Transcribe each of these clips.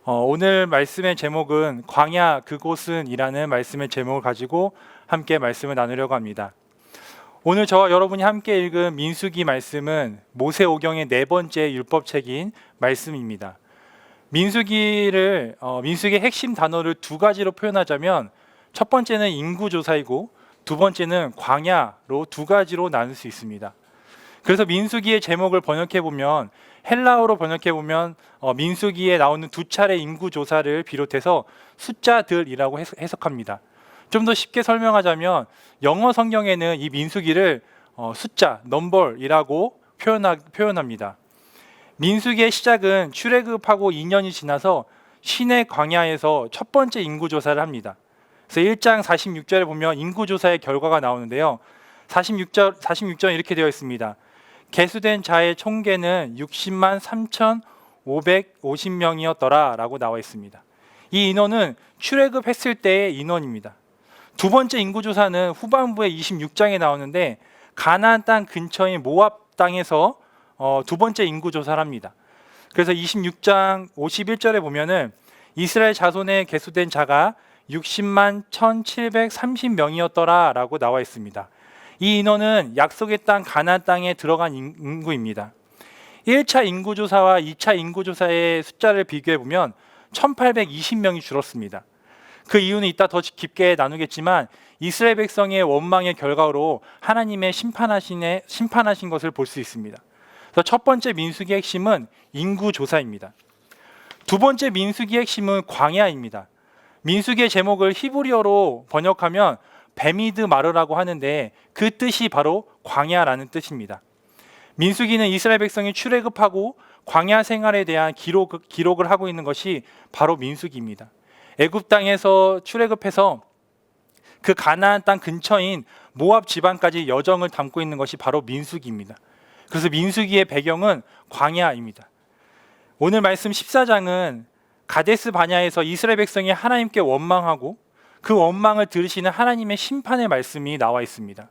오늘 말씀의 제목은 광야 그곳은 이라는 말씀의 제목을 가지고 함께 말씀을 나누려고 합니다. 오늘 저와 여러분이 함께 읽은 민수기 말씀은 모세오경의 네 번째 율법책인 말씀입니다. 민수기의 핵심 단어를 두 가지로 표현하자면 첫 번째는 인구조사이고 두 번째는 광야로 두 가지로 나눌 수 있습니다. 그래서 민수기의 제목을 번역해보면 헬라어로 번역해보면 민수기에 나오는 두 차례 인구조사를 비롯해서 숫자들이라고 해석합니다. 좀 더 쉽게 설명하자면 영어 성경에는 이 민수기를 숫자, 넘버이라고 표현합니다. 민수기의 시작은 출애굽하고 2년이 지나서 시내 광야에서 첫 번째 인구조사를 합니다. 그래서 1장 46절에 보면 인구조사의 결과가 나오는데요. 46절 이렇게 되어 있습니다. 계수된 자의 총계는 60만 3,550명이었더라 라고 나와 있습니다. 이 인원은 출애굽했을 때의 인원입니다. 두 번째 인구조사는 후반부에 26장에 나오는데 가나안 땅 근처인 모압 땅에서 두 번째 인구조사를 합니다. 그래서 26장 51절에 보면은 이스라엘 자손에 계수된 자가 60만 1,730명이었더라 라고 나와 있습니다. 이 인원은 약속의 땅 가나안 땅에 들어간 인구입니다. 1차 인구조사와 2차 인구조사의 숫자를 비교해 보면 1,820명이 줄었습니다. 그 이유는 이따 더 깊게 나누겠지만 이스라엘 백성의 원망의 결과로 하나님의 심판하신 것을 볼 수 있습니다. 그래서 첫 번째 민수기의 핵심은 인구조사입니다. 두 번째 민수기의 핵심은 광야입니다. 민수기의 제목을 히브리어로 번역하면 베미드 마르라고 하는데 그 뜻이 바로 광야라는 뜻입니다. 민수기는 이스라엘 백성이 출애굽하고 광야 생활에 대한 기록을 하고 있는 것이 바로 민수기입니다. 애굽 땅에서 출애굽해서 그 가나안 땅 근처인 모압 지방까지 여정을 담고 있는 것이 바로 민수기입니다. 그래서 민수기의 배경은 광야입니다. 오늘 말씀 14장은 가데스 바냐에서 이스라엘 백성이 하나님께 원망하고 그 원망을 들으시는 하나님의 심판의 말씀이 나와 있습니다.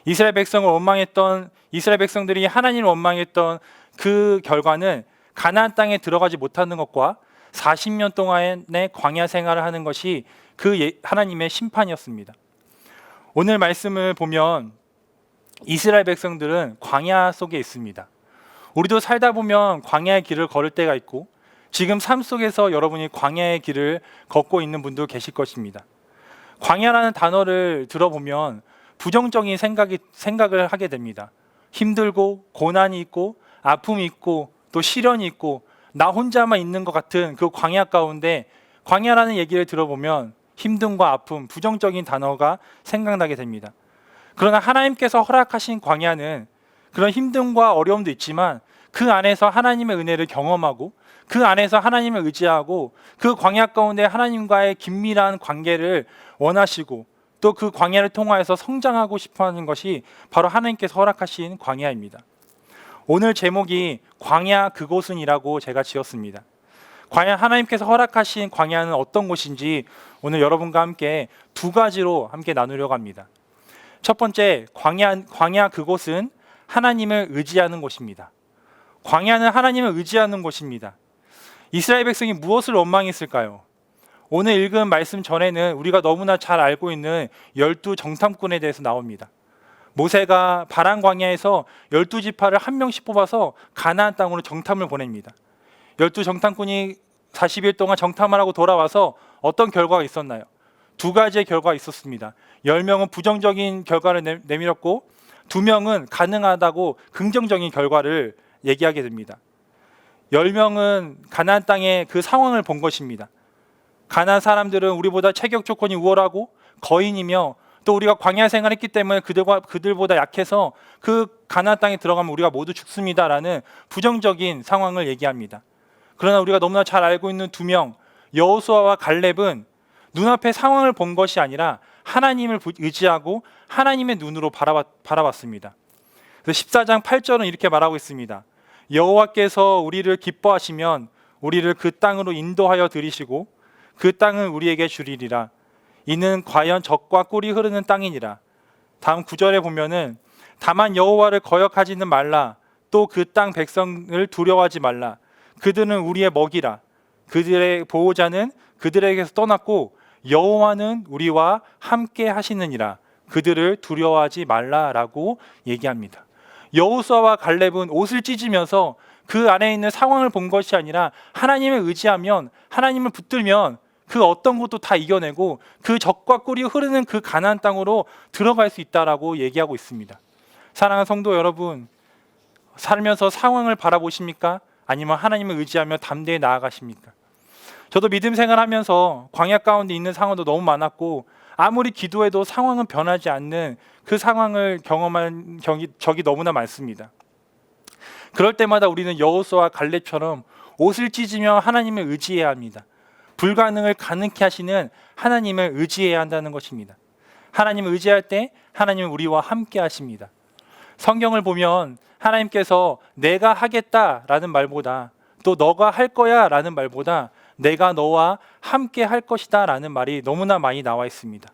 이스라엘 백성들이 하나님을 원망했던 그 결과는 가나안 땅에 들어가지 못하는 것과 40년 동안의 광야 생활을 하는 것이 그 하나님의 심판이었습니다. 오늘 말씀을 보면 이스라엘 백성들은 광야 속에 있습니다. 우리도 살다 보면 광야의 길을 걸을 때가 있고 지금 삶 속에서 여러분이 광야의 길을 걷고 있는 분도 계실 것입니다. 광야라는 단어를 들어보면 부정적인 생각을 하게 됩니다. 힘들고 고난이 있고 아픔이 있고 또 시련이 있고 나 혼자만 있는 것 같은 그 광야 가운데 광야라는 얘기를 들어보면 힘듦과 아픔, 부정적인 단어가 생각나게 됩니다. 그러나 하나님께서 허락하신 광야는 그런 힘듦과 어려움도 있지만 그 안에서 하나님의 은혜를 경험하고 그 안에서 하나님을 의지하고 그 광야 가운데 하나님과의 긴밀한 관계를 원하시고 또 그 광야를 통하여서 성장하고 싶어하는 것이 바로 하나님께서 허락하신 광야입니다. 오늘 제목이 광야 그곳은이라고 제가 지었습니다. 과연 하나님께서 허락하신 광야는 어떤 곳인지 오늘 여러분과 함께 두 가지로 함께 나누려고 합니다. 첫 번째, 광야 그곳은 하나님을 의지하는 곳입니다. 광야는 하나님을 의지하는 곳입니다. 이스라엘 백성이 무엇을 원망했을까요? 오늘 읽은 말씀 전에는 우리가 너무나 잘 알고 있는 12정탐꾼에 대해서 나옵니다. 모세가 바란 광야에서 12지파를 한 명씩 뽑아서 가나안 땅으로 정탐을 보냅니다. 12정탐꾼이 40일 동안 정탐을 하고 돌아와서 어떤 결과가 있었나요? 두 가지의 결과가 있었습니다. 10명은 부정적인 결과를 내밀었고 2명은 가능하다고 긍정적인 결과를 얘기하게 됩니다. 10명은 가나안 땅의 그 상황을 본 것입니다. 가나안 사람들은 우리보다 체격 조건이 우월하고 거인이며 또 우리가 광야 생활했기 때문에 그들보다 약해서 그 가나안 땅에 들어가면 우리가 모두 죽습니다라는 부정적인 상황을 얘기합니다. 그러나 우리가 너무나 잘 알고 있는 2명 여호수아와 갈렙은 눈앞의 상황을 본 것이 아니라 하나님을 의지하고 하나님의 눈으로 바라봤습니다. 그래서 14장 8절은 이렇게 말하고 있습니다. 여호와께서 우리를 기뻐하시면 우리를 그 땅으로 인도하여 들이시고 그 땅은 우리에게 주리리라. 이는 과연 젖과 꿀이 흐르는 땅이니라. 다음 9절에 보면은 다만 여호와를 거역하지는 말라. 또 그 땅 백성을 두려워하지 말라. 그들은 우리의 먹이라. 그들의 보호자는 그들에게서 떠났고 여호와는 우리와 함께 하시느니라. 그들을 두려워하지 말라라고 얘기합니다. 여호수아와 갈렙은 옷을 찢으면서 그 안에 있는 상황을 본 것이 아니라 하나님을 의지하면, 하나님을 붙들면 그 어떤 것도 다 이겨내고 그 적과 꿀이 흐르는 그 가나안 땅으로 들어갈 수 있다라고 얘기하고 있습니다. 사랑하는 성도 여러분, 살면서 상황을 바라보십니까? 아니면 하나님을 의지하며 담대히 나아가십니까? 저도 믿음 생활하면서 광야 가운데 있는 상황도 너무 많았고, 아무리 기도해도 상황은 변하지 않는 그 상황을 경험한 적이 너무나 많습니다. 그럴 때마다 우리는 여호수아와 갈렙처럼 옷을 찢으며 하나님을 의지해야 합니다. 불가능을 가능케 하시는 하나님을 의지해야 한다는 것입니다. 하나님을 의지할 때 하나님은 우리와 함께 하십니다. 성경을 보면 하나님께서 내가 하겠다라는 말보다, 또 너가 할 거야 라는 말보다 내가 너와 함께 할 것이다 라는 말이 너무나 많이 나와 있습니다.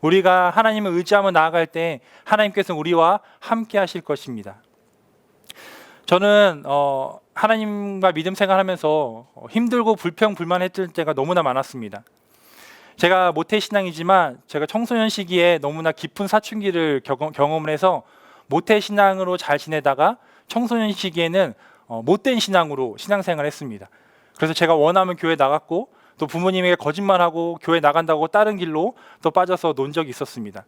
우리가 하나님을 의지하며 나아갈 때 하나님께서는 우리와 함께 하실 것입니다. 저는 하나님과 믿음 생활하면서 힘들고 불평불만했을 때가 너무나 많았습니다. 제가 모태신앙이지만 제가 청소년 시기에 너무나 깊은 사춘기를 경험을 해서 모태신앙으로 잘 지내다가 청소년 시기에는 못된 신앙으로 신앙생활을 했습니다. 그래서 제가 원하면 교회 나갔고, 또 부모님에게 거짓말하고 교회 나간다고 다른 길로 또 빠져서 논 적이 있었습니다.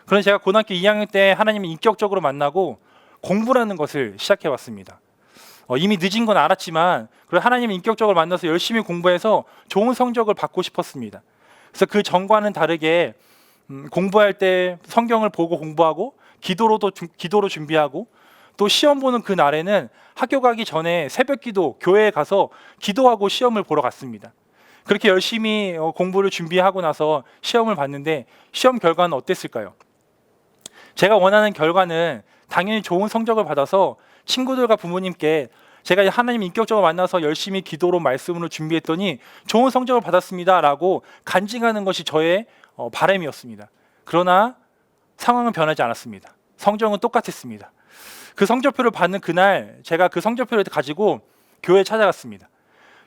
그래서 제가 고등학교 2학년 때 하나님을 인격적으로 만나고 공부라는 것을 시작해 왔습니다. 이미 늦은 건 알았지만 그래도 하나님을 인격적으로 만나서 열심히 공부해서 좋은 성적을 받고 싶었습니다. 그래서 그 전과는 다르게 공부할 때 성경을 보고 공부하고 기도로 준비하고, 또 시험 보는 그 날에는 학교 가기 전에 새벽 기도, 교회에 가서 기도하고 시험을 보러 갔습니다. 그렇게 열심히 공부를 준비하고 나서 시험을 봤는데 시험 결과는 어땠을까요? 제가 원하는 결과는 당연히 좋은 성적을 받아서 친구들과 부모님께 제가 하나님 인격적으로 만나서 열심히 기도로 말씀으로 준비했더니 좋은 성적을 받았습니다 라고 간증하는 것이 저의 바람이었습니다. 그러나 상황은 변하지 않았습니다. 성적은 똑같았습니다. 그 성적표를 받는 그날 제가 그 성적표를 가지고 교회에 찾아갔습니다.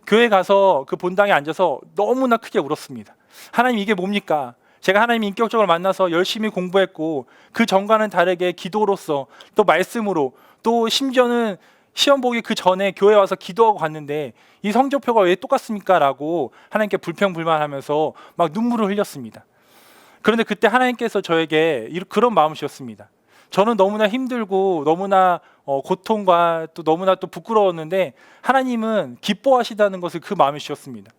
교회에 가서 그 본당에 앉아서 너무나 크게 울었습니다. 하나님, 이게 뭡니까? 제가 하나님 인격적으로 만나서 열심히 공부했고 그 전과는 다르게 기도로서, 또 말씀으로, 또 심지어는 시험 보기 그 전에 교회 와서 기도하고 갔는데 이 성적표가 왜 똑같습니까? 라고 하나님께 불평불만하면서 막 눈물을 흘렸습니다. 그런데 그때 하나님께서 저에게 그런 마음을 주셨습니다. 저는 너무나 힘들고 너무나 고통과 또 너무나 또 부끄러웠는데 하나님은 기뻐하시다는 것을 그 마음에 주셨습니다.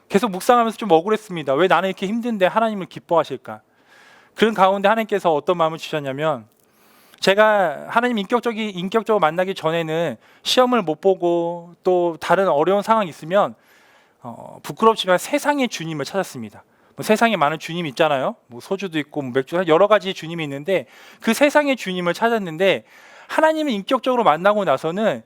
계속 묵상하면서 좀 억울했습니다. 왜 나는 이렇게 힘든데 하나님을 기뻐하실까? 그런 가운데 하나님께서 어떤 마음을 주셨냐면, 제가 하나님 인격적으로 만나기 전에는 시험을 못 보고 또 다른 어려운 상황이 있으면 부끄럽지만 세상의 주님을 찾았습니다. 세상에 많은 주님이 있잖아요. 소주도 있고 맥주, 여러 가지 주님이 있는데 그 세상의 주님을 찾았는데, 하나님을 인격적으로 만나고 나서는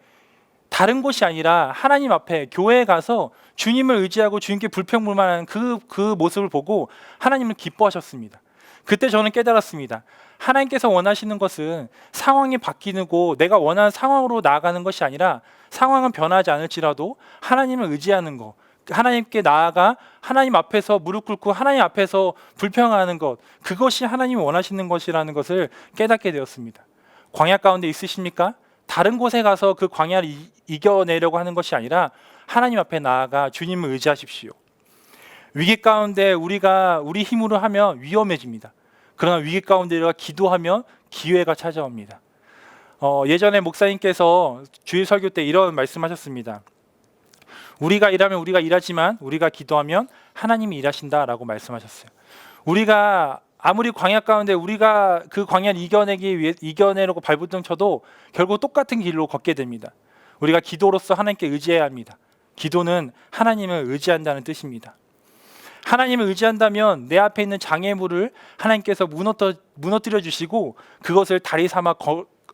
다른 곳이 아니라 하나님 앞에 교회에 가서 주님을 의지하고 주님께 불평불만하는 그 모습을 보고 하나님을 기뻐하셨습니다. 그때 저는 깨달았습니다. 하나님께서 원하시는 것은 상황이 바뀌고 내가 원하는 상황으로 나아가는 것이 아니라 상황은 변하지 않을지라도 하나님을 의지하는 것, 하나님께 나아가 하나님 앞에서 무릎 꿇고 하나님 앞에서 불평하는 것, 그것이 하나님이 원하시는 것이라는 것을 깨닫게 되었습니다. 광야 가운데 있으십니까? 다른 곳에 가서 그 광야를 이겨내려고 하는 것이 아니라 하나님 앞에 나아가 주님을 의지하십시오. 위기 가운데 우리가 우리 힘으로 하면 위험해집니다. 그러나 위기 가운데 우리가 기도하면 기회가 찾아옵니다. 예전에 목사님께서 주일 설교 때 이런 말씀하셨습니다. 우리가 일하면 우리가 일하지만 우리가 기도하면 하나님이 일하신다라고 말씀하셨어요. 우리가 아무리 광야 가운데 우리가 그 광야를 이겨내려고 발부둥 쳐도 결국 똑같은 길로 걷게 됩니다. 우리가 기도로서 하나님께 의지해야 합니다. 기도는 하나님을 의지한다는 뜻입니다. 하나님을 의지한다면 내 앞에 있는 장애물을 하나님께서 무너뜨려 주시고 그것을 다리 삼아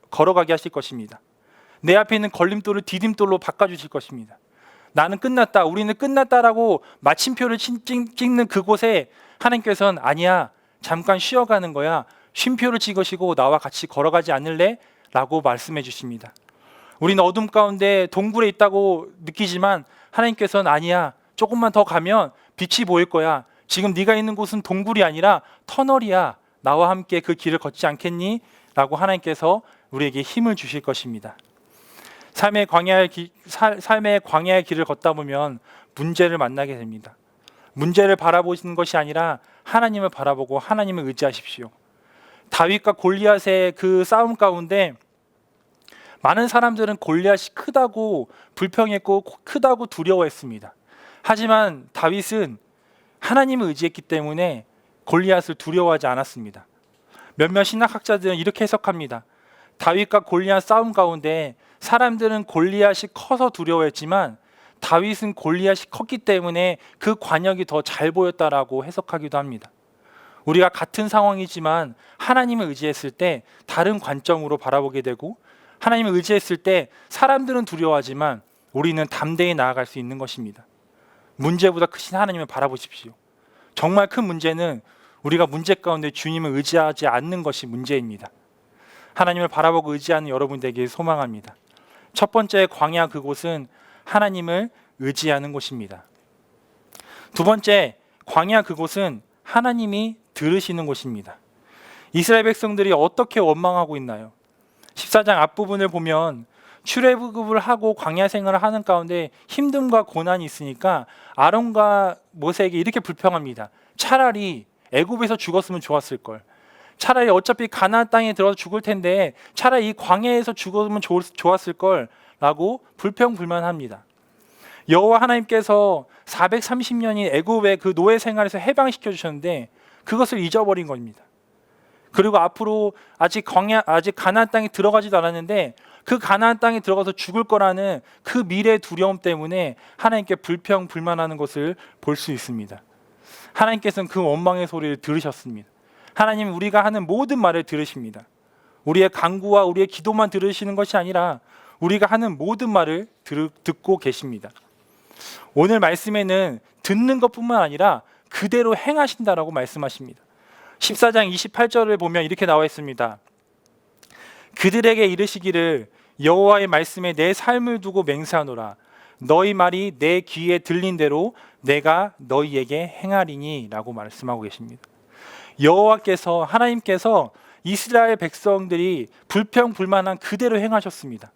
걸어가게 하실 것입니다. 내 앞에 있는 걸림돌을 디딤돌로 바꿔주실 것입니다. 나는 끝났다, 우리는 끝났다라고 마침표를 찍는 그곳에 하나님께서는 아니야, 잠깐 쉬어가는 거야, 쉼표를 찍으시고 나와 같이 걸어가지 않을래? 라고 말씀해 주십니다. 우리는 어둠 가운데 동굴에 있다고 느끼지만 하나님께서는 아니야, 조금만 더 가면 빛이 보일 거야. 지금 네가 있는 곳은 동굴이 아니라 터널이야. 나와 함께 그 길을 걷지 않겠니? 라고 하나님께서 우리에게 힘을 주실 것입니다. 삶의 광야의 길을 걷다 보면 문제를 만나게 됩니다. 문제를 바라보시는 것이 아니라 하나님을 바라보고 하나님을 의지하십시오. 다윗과 골리앗의 그 싸움 가운데 많은 사람들은 골리앗이 크다고 불평했고 크다고 두려워했습니다. 하지만 다윗은 하나님을 의지했기 때문에 골리앗을 두려워하지 않았습니다. 몇몇 신학학자들은 이렇게 해석합니다. 다윗과 골리앗 싸움 가운데 사람들은 골리앗이 커서 두려워했지만 다윗은 골리앗이 컸기 때문에 그 관역이 더 잘 보였다라고 해석하기도 합니다. 우리가 같은 상황이지만 하나님을 의지했을 때 다른 관점으로 바라보게 되고, 하나님을 의지했을 때 사람들은 두려워하지만 우리는 담대히 나아갈 수 있는 것입니다. 문제보다 크신 하나님을 바라보십시오. 정말 큰 문제는 우리가 문제 가운데 주님을 의지하지 않는 것이 문제입니다. 하나님을 바라보고 의지하는 여러분들에게 소망합니다. 첫 번째 광야, 그곳은 하나님을 의지하는 곳입니다. 두 번째 광야, 그곳은 하나님이 들으시는 곳입니다. 이스라엘 백성들이 어떻게 원망하고 있나요? 14장 앞부분을 보면 출애굽을 하고 광야 생활을 하는 가운데 힘듦과 고난이 있으니까 아론과 모세에게 이렇게 불평합니다. 차라리 애굽에서 죽었으면 좋았을 걸. 차라리 어차피 가나안 땅에 들어서 죽을 텐데 차라리 이 광야에서 죽었으면 좋았을 걸 라고 불평불만합니다. 여호와 하나님께서 430년이 애굽의 그 노예 생활에서 해방시켜 주셨는데 그것을 잊어버린 겁니다. 그리고 앞으로 아직 가나안 땅에 들어가지도 않았는데 그 가나안 땅에 들어가서 죽을 거라는 그 미래의 두려움 때문에 하나님께 불평불만하는 것을 볼 수 있습니다. 하나님께서는 그 원망의 소리를 들으셨습니다. 하나님은 우리가 하는 모든 말을 들으십니다. 우리의 간구와 우리의 기도만 들으시는 것이 아니라 우리가 하는 모든 말을 듣고 계십니다. 오늘 말씀에는 듣는 것뿐만 아니라 그대로 행하신다라고 말씀하십니다. 14장 28절을 보면 이렇게 나와 있습니다. 그들에게 이르시기를 여호와의 말씀에 내 삶을 두고 맹세하노라. 너희 말이 내 귀에 들린 대로 내가 너희에게 행하리니 라고 말씀하고 계십니다. 여호와께서, 하나님께서 이스라엘 백성들이 불평불만한 그대로 행하셨습니다.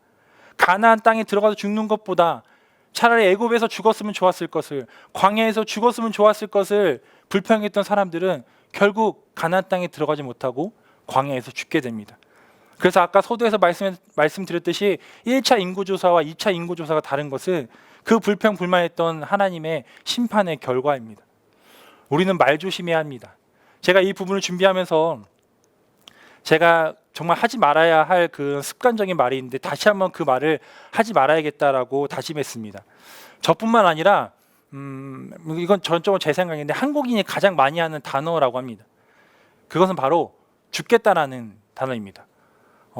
가나안 땅에 들어가서 죽는 것보다 차라리 애굽에서 죽었으면 좋았을 것을, 광야에서 죽었으면 좋았을 것을 불평했던 사람들은 결국 가나안 땅에 들어가지 못하고 광야에서 죽게 됩니다. 그래서 아까 서두에서 말씀드렸듯이 1차 인구조사와 2차 인구조사가 다른 것은 그 불평불만했던 하나님의 심판의 결과입니다. 우리는 말 조심해야 합니다. 제가 이 부분을 준비하면서 제가 정말 하지 말아야 할 그 습관적인 말이 있는데 다시 한번 그 말을 하지 말아야겠다라고 다짐했습니다. 저뿐만 아니라 이건 전적으로 제 생각인데 한국인이 가장 많이 하는 단어라고 합니다. 그것은 바로 죽겠다라는 단어입니다.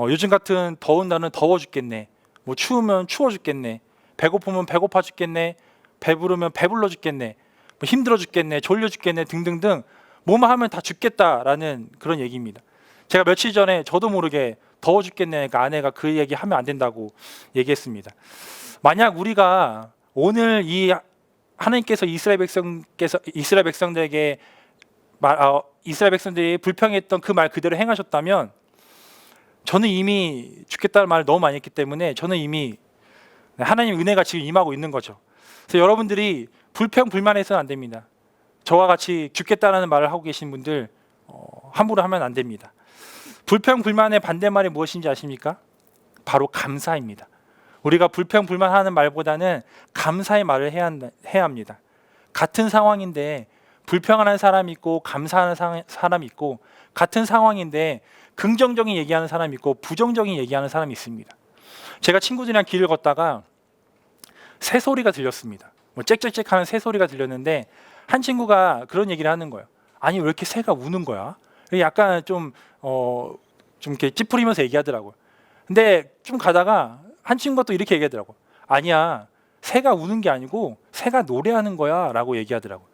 요즘 같은 더운 날은 더워 죽겠네, 뭐 추우면 추워 죽겠네, 배고프면 배고파 죽겠네, 배부르면 배불러 죽겠네, 뭐 힘들어 죽겠네, 졸려 죽겠네 등등등 뭐만 하면 다 죽겠다라는 그런 얘기입니다. 제가 며칠 전에 저도 모르게 더워 죽겠네, 그러니까 아내가 그 얘기 하면 안 된다고 얘기했습니다. 만약 우리가 오늘 이 하나님께서 이스라엘 백성들이 불평했던 그 말 그대로 행하셨다면 저는 이미 죽겠다는 말을 너무 많이 했기 때문에 저는 이미 하나님의 은혜가 지금 임하고 있는 거죠. 그래서 여러분들이 불평불만해서는 안 됩니다. 저와 같이 죽겠다는 말을 하고 계신 분들 함부로 하면 안 됩니다. 불평불만의 반대말이 무엇인지 아십니까? 바로 감사입니다. 우리가 불평불만하는 말보다는 감사의 말을 해야 합니다. 같은 상황인데 불평하는 사람이 있고 감사하는 사람이 있고, 같은 상황인데 긍정적인 얘기하는 사람이 있고 부정적인 얘기하는 사람이 있습니다. 제가 친구들이랑 길을 걷다가 새소리가 들렸습니다. 뭐 짹짹짹 하는 새소리가 들렸는데 한 친구가 그런 얘기를 하는 거예요. 아니 왜 이렇게 새가 우는 거야? 약간 좀 이렇게 찌푸리면서 얘기하더라고요. 근데 좀 가다가 한 친구가 또 이렇게 얘기하더라고요. 아니야, 새가 우는 게 아니고 새가 노래하는 거야 라고 얘기하더라고요.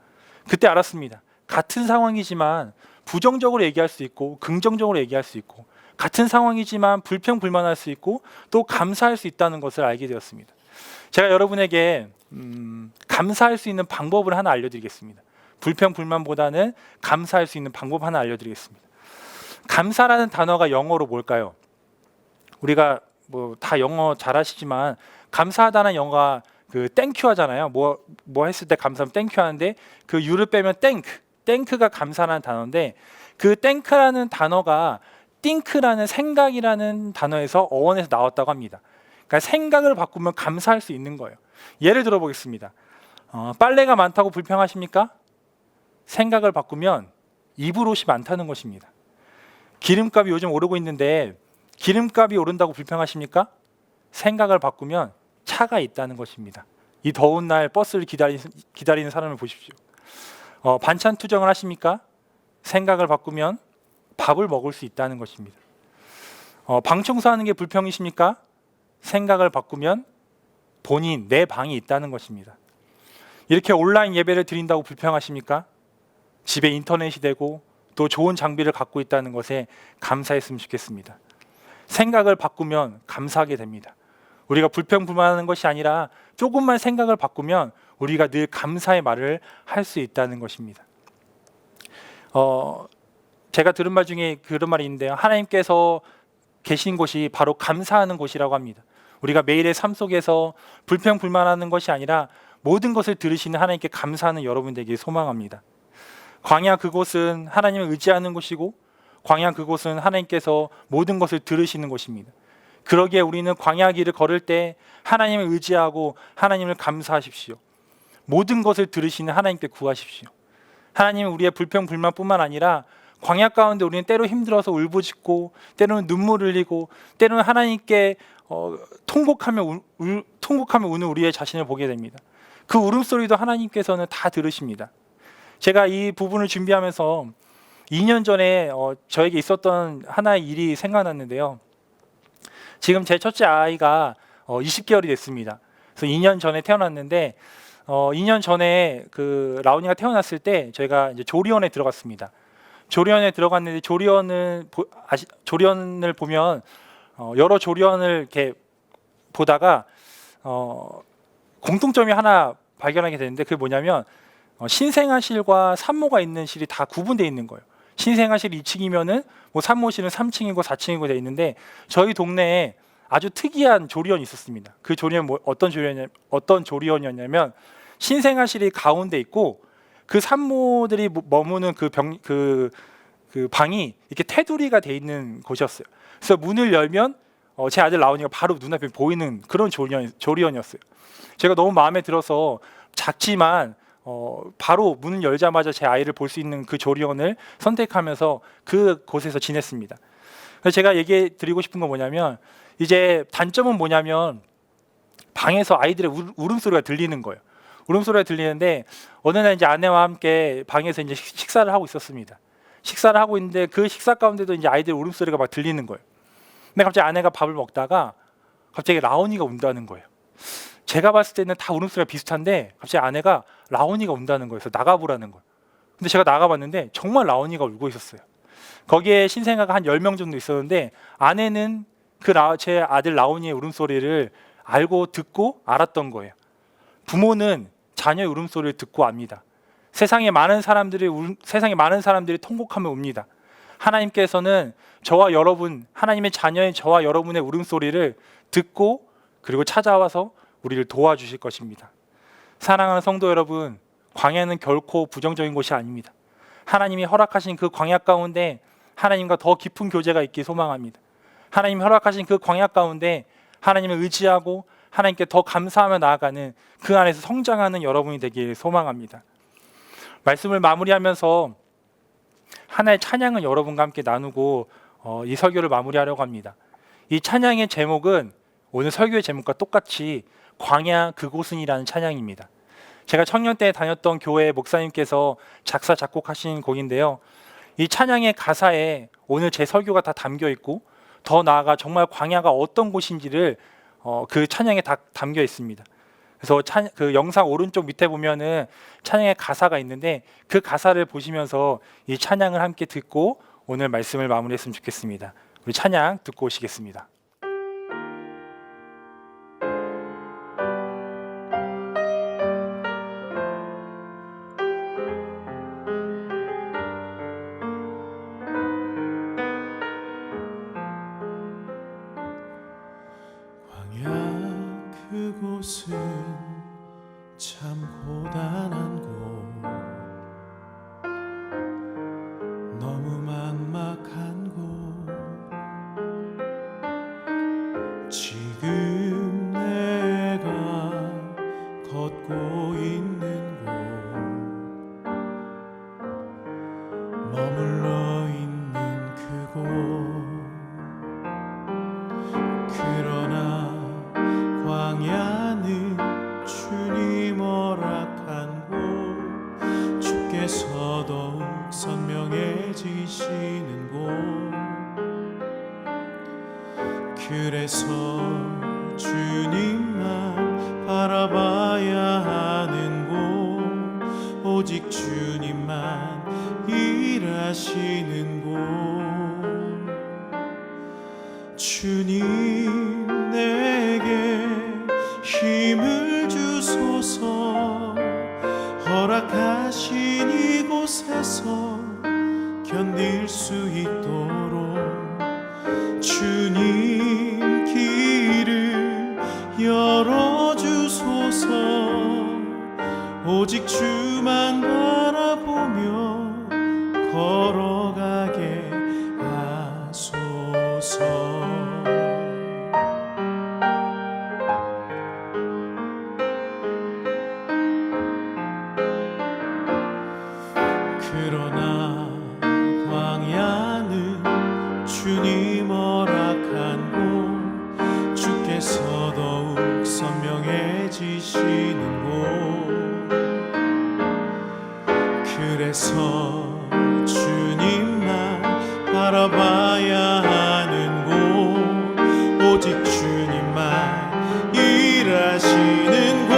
그때 알았습니다. 같은 상황이지만 부정적으로 얘기할 수 있고 긍정적으로 얘기할 수 있고, 같은 상황이지만 불평불만할 수 있고 또 감사할 수 있다는 것을 알게 되었습니다. 제가 여러분에게 감사할 수 있는 방법을 하나 알려드리겠습니다. 불평 불만보다는 감사할 수 있는 방법 하나 알려드리겠습니다. 감사라는 단어가 영어로 뭘까요? 우리가 뭐 다 영어 잘하시지만 감사하다는 영어가 그 땡큐 하잖아요. 뭐 했을 때 감사하면 땡큐 하는데 그 유를 빼면 땡크가 감사라는 단어인데 그 땡크라는 단어가 띵크라는 생각이라는 단어에서 어원에서 나왔다고 합니다. 그러니까 생각을 바꾸면 감사할 수 있는 거예요. 예를 들어 보겠습니다. 빨래가 많다고 불평하십니까? 생각을 바꾸면 입을 옷이 많다는 것입니다. 기름값이 요즘 오르고 있는데 기름값이 오른다고 불평하십니까? 생각을 바꾸면 차가 있다는 것입니다. 이 더운 날 버스를 기다리는 사람을 보십시오. 반찬 투정을 하십니까? 생각을 바꾸면 밥을 먹을 수 있다는 것입니다. 방 청소하는 게 불평이십니까? 생각을 바꾸면 본인 내 방이 있다는 것입니다. 이렇게 온라인 예배를 드린다고 불평하십니까? 집에 인터넷이 되고 또 좋은 장비를 갖고 있다는 것에 감사했으면 좋겠습니다. 생각을 바꾸면 감사하게 됩니다. 우리가 불평불만하는 것이 아니라 조금만 생각을 바꾸면 우리가 늘 감사의 말을 할 수 있다는 것입니다. 제가 들은 말 중에 그런 말이 있는데요. 하나님께서 계신 곳이 바로 감사하는 곳이라고 합니다. 우리가 매일의 삶 속에서 불평불만하는 것이 아니라 모든 것을 들으시는 하나님께 감사하는 여러분 되길 소망합니다. 광야 그곳은 하나님을 의지하는 곳이고 광야 그곳은 하나님께서 모든 것을 들으시는 곳입니다. 그러기에 우리는 광야 길을 걸을 때 하나님을 의지하고 하나님을 감사하십시오. 모든 것을 들으시는 하나님께 구하십시오. 하나님은 우리의 불평불만뿐만 아니라 광야 가운데 우리는 때로 힘들어서 울부짖고 때로는 눈물 흘리고 때로는 하나님께 통곡하며 우는 우리의 자신을 보게 됩니다. 그 울음소리도 하나님께서는 다 들으십니다. 제가 이 부분을 준비하면서 2년 전에 저에게 있었던 하나의 일이 생각났는데요. 지금 제 첫째 아이가 20개월이 됐습니다. 그래서 2년 전에 태어났는데 2년 전에 그 라온이가 태어났을 때 저희가 이제 조리원에 들어갔습니다. 조리원에 들어갔는데 조리원을 보면 여러 조리원을 이렇게 보다가 공통점이 하나 발견하게 되는데 그게 뭐냐면 신생아실과 산모가 있는 실이 다 구분되어 있는 거예요. 신생아실이 2층이면은 뭐 산모실은 3층이고 4층이고 되어 있는데 저희 동네에 아주 특이한 조리원이 있었습니다. 그 조리원 어떤 조리원이었냐면 신생아실이 가운데 있고 그 산모들이 머무는 그 방이 이렇게 테두리가 돼 있는 곳이었어요. 그래서 문을 열면 제 아들 라온이가 바로 눈앞에 보이는 그런 조리원이었어요. 제가 너무 마음에 들어서 작지만 바로 문을 열자마자 제 아이를 볼 수 있는 그 조리원을 선택하면서 그곳에서 지냈습니다. 그래서 제가 얘기해 드리고 싶은 건 뭐냐면 이제 단점은 뭐냐면 방에서 아이들의 울음소리가 들리는 거예요. 울음소리가 들리는데 어느 날 이제 아내와 함께 방에서 이제 식사를 하고 있었습니다. 식사를 하고 있는데 그 식사 가운데도 이제 아이들 울음소리가 막 들리는 거예요. 근데 갑자기 아내가 밥을 먹다가 갑자기 라온이가 운다는 거예요. 제가 봤을 때는 다 울음소리가 비슷한데 갑자기 아내가 라온이가 운다는 거예요. 그래서 나가보라는 거예요. 근데 제가 나가봤는데 정말 라온이가 울고 있었어요. 거기에 신생아가 한 10명 정도 있었는데 아내는 제 아들 라온이의 울음소리를 알고 듣고 알았던 거예요. 부모는 자녀의 울음소리를 듣고 압니다. 세상에 많은 사람들이 통곡하며 웁니다. 하나님께서는 저와 여러분, 하나님의 자녀인 저와 여러분의 울음소리를 듣고 그리고 찾아와서 우리를 도와주실 것입니다. 사랑하는 성도 여러분, 광야는 결코 부정적인 곳이 아닙니다. 하나님이 허락하신 그 광야 가운데 하나님과 더 깊은 교제가 있길 소망합니다. 하나님이 허락하신 그 광야 가운데 하나님을 의지하고 하나님께 더 감사하며 나아가는 그 안에서 성장하는 여러분이 되길 소망합니다. 말씀을 마무리하면서 하나의 찬양을 여러분과 함께 나누고 이 설교를 마무리하려고 합니다. 이 찬양의 제목은 오늘 설교의 제목과 똑같이 광야 그곳은이라는 찬양입니다. 제가 청년 때 다녔던 교회 목사님께서 작사 작곡하신 곡인데요. 이 찬양의 가사에 오늘 제 설교가 다 담겨 있고 더 나아가 정말 광야가 어떤 곳인지를 그 찬양에 다 담겨 있습니다. 그래서 그 영상 오른쪽 밑에 보면은 찬양의 가사가 있는데 그 가사를 보시면서 이 찬양을 함께 듣고 오늘 말씀을 마무리했으면 좋겠습니다. 우리 찬양 듣고 오시겠습니다. 주께서 더욱 선명해지시는 곳, 그래서 주님만 바라봐야 하는 곳, 오직 주님만 일하시는 곳. 주님 내게 힘을 주소서, 허락하신 이곳에서 견딜 수 있도록 주님 길을 열어주소서. 오직 주만 바라보며 걸어가게 하소서. 그러나 광야는 주님 허락한 곳, 주께서 더욱 선명해지시는 곳, 그래서 주님만 바라봐야 하는 곳, 오직 주님만 일하시는 곳.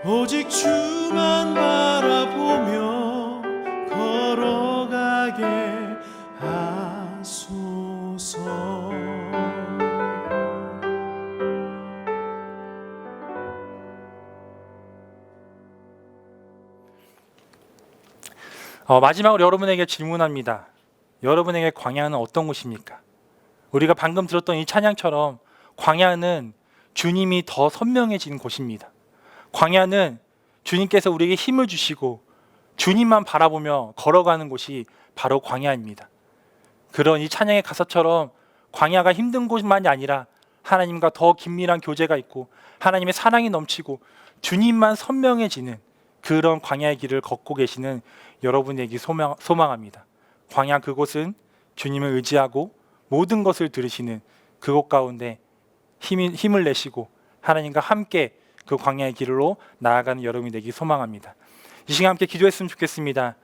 오직 주만 바라보며 걸어가게 하소서. 마지막으로 여러분에게 질문합니다. 여러분에게 광야는 어떤 곳입니까? 우리가 방금 들었던 이 찬양처럼 광야는 주님이 더 선명해진 곳입니다. 광야는 주님께서 우리에게 힘을 주시고 주님만 바라보며 걸어가는 곳이 바로 광야입니다. 그런 이 찬양의 가사처럼 광야가 힘든 곳만이 아니라 하나님과 더 긴밀한 교제가 있고 하나님의 사랑이 넘치고 주님만 선명해지는 그런 광야의 길을 걷고 계시는 여러분에게 소망합니다. 광야 그곳은 주님을 의지하고 모든 것을 들으시는 그곳 가운데 힘을 내시고 하나님과 함께 그 광야의 길로 나아가는 여러분이 되기 소망합니다. 이 시간 함께 기도했으면 좋겠습니다.